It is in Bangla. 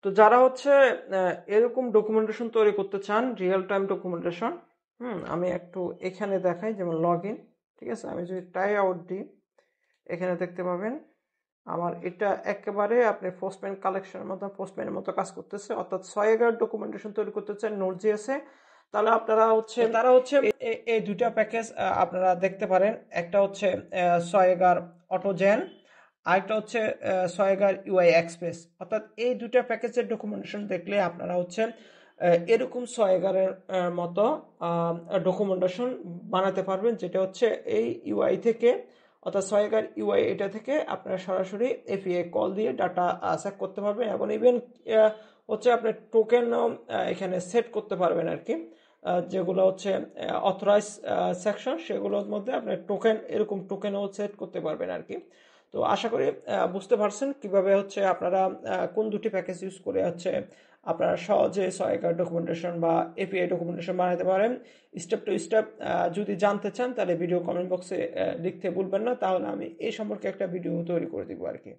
তো যারা হচ্ছে এরকম ডকুমেন্টেশন তৈরি করতে চান, রিয়েল টাইম ডকুমেন্টেশন, আমি একটু এখানে দেখাই, যেমন লগ ইন। ঠিক আছে, আমি যদি ট্রাই আউট দিই, এখানে দেখতে পাবেন আমার এটা একেবারে আপনি পোস্টম্যান কালেকশনের মতো, পোস্টম্যানের মতো কাজ করতেছে। অর্থাৎ সয়েগার ডকুমেন্টেশন তৈরি করতে চান নোড.জেএসে, তাহলে আপনারা হচ্ছে তারা হচ্ছে এই দুইটা প্যাকেজ আপনারা দেখতে পারেন। একটা হচ্ছে সয়েগার অটোজেন, আরেকটা হচ্ছে সয়েগার ইউআই এক্সপ্রেস। অর্থাৎ এই দুইটা প্যাকেজের ডকুমেন্টেশন দেখলে আপনারা হচ্ছে এরকম সয়েগারের মতো ডকুমেন্টেশন বানাতে পারবেন, যেটা হচ্ছে এই ইউআই থেকে, অর্থাৎ সয়েগার ইউআই এটা থেকে আপনারা সরাসরি এপিআই কল দিয়ে ডাটা চেক করতে পারবেন, এবং ইভেন হচ্ছে আপনি টোকেনও এখানে সেট করতে পারবেন আর কি। যেগুলো হচ্ছে অথরাইজ সেকশন, সেগুলোর মধ্যে আপনার টোকেন, এরকম টোকেনও সেট করতে পারবেন আর কি। তো আশা করি বুঝতে পারছেন কিভাবে হচ্ছে আপনারা কোন দুটি প্যাকেজ ইউজ করে হচ্ছে আপনারা সহজে সহায়িকা ডকুমেন্টেশন বা এপিআই ডকুমেন্টেশন বানাতে পারেন। স্টেপ টু স্টেপ যদি জানতে চান তাহলে ভিডিও কমেন্ট বক্সে লিখতে ভুলবেন না, তাহলে আমি এই সম্পর্কে একটা ভিডিও তৈরি করে দিব আর কি।